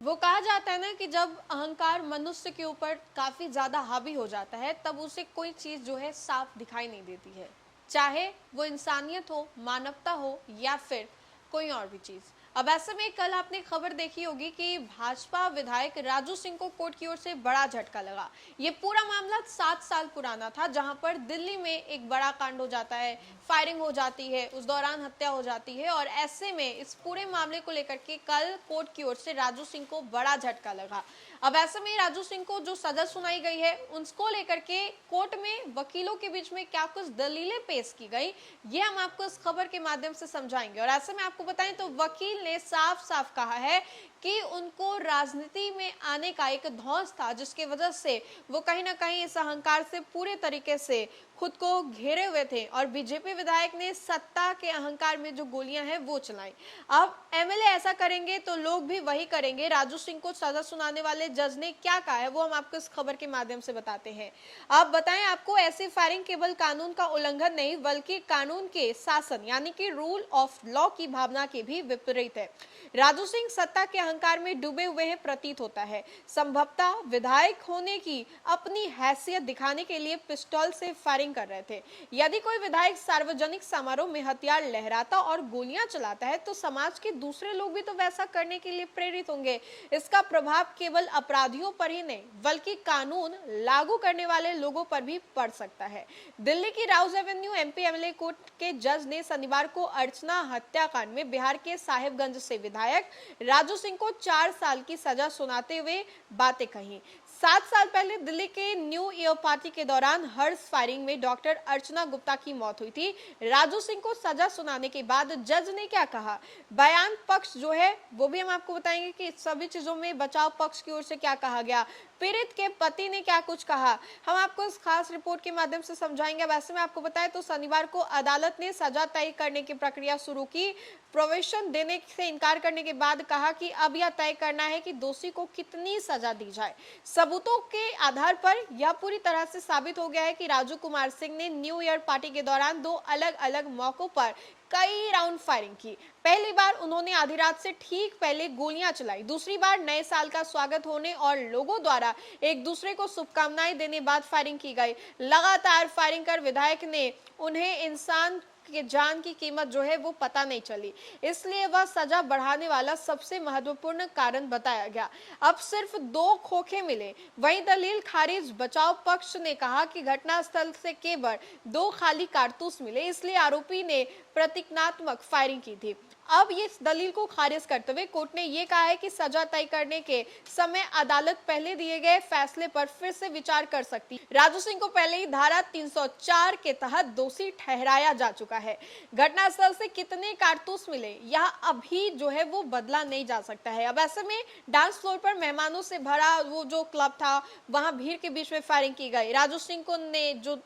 वो कहा जाता है ना कि जब अहंकार मनुष्य के ऊपर काफी ज्यादा हावी हो जाता है तब उसे कोई चीज जो है साफ दिखाई नहीं देती है, चाहे वो इंसानियत हो, मानवता हो या फिर कोई और भी चीज। अब ऐसे में कल आपने खबर देखी होगी कि भाजपा विधायक राजू सिंह को कोर्ट की ओर से बड़ा झटका लगा। ये पूरा मामला 7 साल पुराना था, जहां पर दिल्ली में एक बड़ा कांड हो जाता है, फायरिंग हो जाती है, उस दौरान हत्या हो जाती है और ऐसे में इस पूरे मामले को लेकर के कल कोर्ट की ओर से राजू सिंह को बड़ा झटका लगा। अब ऐसे में राजू सिंह को जो सजा सुनाई गई है उसको लेकर के कोर्ट में वकीलों के बीच में क्या कुछ दलीलें पेश की गई, ये हम आपको इस खबर के माध्यम से समझाएंगे। और ऐसे में आपको बताएं तो वकील ने साफ साफ कहा है कि उनको राजनीति में आने का एक धौंस था, जिसकी वजह से वो कहीं ना कहीं इस अहंकार से पूरे तरीके से खुद को घेरे हुए थे और बीजेपी विधायक ने सत्ता के अहंकार में जो गोलियां हैं वो चलाई। अब एमएलए ऐसा करेंगे तो लोग भी वही करेंगे। राजू सिंह को सजा सुनाने वाले जज ने क्या कहा है वो हम आपको इस खबर के माध्यम से बताते हैं। आप बताएं, आपको ऐसी फायरिंग केवल कानून का उल्लंघन नहीं बल्कि कानून के शासन यानी कि रूल ऑफ लॉ की भावना के भी विपरीत है। राजू सिंह सत्ता के अहंकार में डूबे हुए हैं प्रतीत होता है। संभवतः विधायक होने की अपनी हैसियत दिखाने के लिए पिस्टल से फायरिंग कर रहे थे। यदि कोई विधायक सार्वजनिक समारोह में हथियार लहराता और गोलियां चलाता है तो समाज के दूसरे लोग भी तो वैसा करने के लिए प्रेरित होंगे। इसका प्रभाव केवल अपराधियों पर ही नहीं बल्कि कानून लागू करने वाले लोगों पर भी पड़ सकता है। दिल्ली की Rouse Avenue MP MLA court के जज ने शनिवार को अर्चना हत्याकांड में बिहार के साहेबगंज से विधायक राजू सिंह को 4 साल की सजा सुनाते हुए बातें कही। 7 साल पहले दिल्ली के न्यू ईयर पार्टी के दौरान हर्ष फायरिंग में डॉक्टर अर्चना गुप्ता की मौत हुई थी। राजू सिंह को सजा सुनाने के बाद जज ने क्या कहा, बयान पक्ष जो है वो भी हम आपको बताएंगे कि सभी चीजों में बचाव पक्ष की ओर से क्या कहा गया, पीड़ित के पति ने क्या कुछ कहा, हम आपको इस खास रिपोर्ट के माध्यम से समझाएंगे। वैसे में आपको बताएं तो शनिवार को अदालत ने सजा तय करने की प्रक्रिया शुरू की। प्रोविजन देने से इनकार करने के बाद कहा कि अब यह तय करना है कि दोषी को कितनी सजा दी जाए। सबूतों के आधार पर यह पूरी तरह से साबित हो गया है कि राजू कुमार सिंह ने न्यू ईयर पार्टी के दौरान 2 अलग अलग मौकों पर कई राउंड फायरिंग की। पहली बार उन्होंने आधी रात से ठीक पहले गोलियां चलाई, दूसरी बार नए साल का स्वागत होने और लोगों द्वारा एक दूसरे को शुभकामनाएं देने बाद फायरिंग की गई। लगातार फायरिंग कर विधायक ने उन्हें इंसान के जान की कीमत जो है वो पता नहीं चली, इसलिए वह सजा बढ़ाने वाला सबसे महत्वपूर्ण कारण बताया गया। अब सिर्फ 2 खोखे मिले, वहीं दलील खारिज। बचाव पक्ष ने कहा कि घटनास्थल से केवल 2 खाली कारतूस मिले, इसलिए आरोपी ने प्रतीकात्मक फायरिंग की थी। अब इस दलील को खारिज करते हुए कोर्ट ने यह कहा है कि सजा तय करने के समय अदालत पहले दिए गए फैसले पर फिर से विचार कर सकती। राजू सिंह को पहले ही धारा 304 के तहत दोषी ठहराया जा चुका है। घटनास्थल से कितने कारतूस मिले यह अभी जो है वो बदला नहीं जा सकता है। अब ऐसे में डांस फ्लोर पर मेहमानों से भरा वो जो क्लब था वहां भीड़ के बीच में फायरिंग की गई। राजू सिंह को ने जो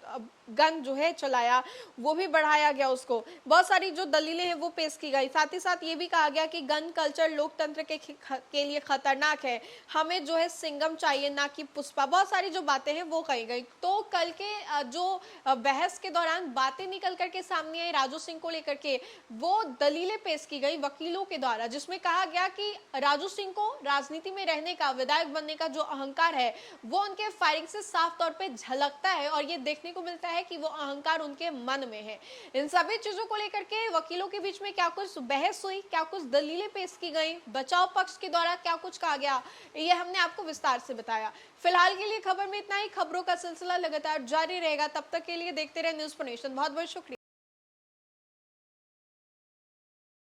गन जो है चलाया वो भी बढ़ाया गया, उसको बहुत सारी जो दलीलें हैं वो पेश की गई। साथ ही साथ ये भी कहा गया कि गन कल्चर लोकतंत्र के लिए खतरनाक है, हमें जो है सिंघम चाहिए ना कि पुष्पा। बहुत सारी जो बातें हैं वो कही गई। तो कल के जो बहस के दौरान बातें निकल करके सामने आई राजू सिंह को लेकर के, वो दलीलें पेश की गई वकीलों के द्वारा, जिसमें कहा गया कि राजू सिंह को राजनीति में रहने का, विधायक बनने का जो अहंकार है वो उनके फायरिंग से साफ तौर पे झलकता है और ये देखने को मिलता है कि वो अहंकार उनके मन में है। इन सभी चीजों को लेकर के वकीलों के बीच में क्या कुछ बहस हुई, क्या कुछ दलीलें पेश की गई, बचाव पक्ष के द्वारा क्या कुछ कहा गया, ये हमने आपको विस्तार से बताया। फिलहाल के लिए खबर में इतना ही। खबरों का सिलसिला लगातार जारी रहेगा, तब तक के लिए देखते रहे न्यूज़ नेशन। बहुत बहुत शुक्रिया।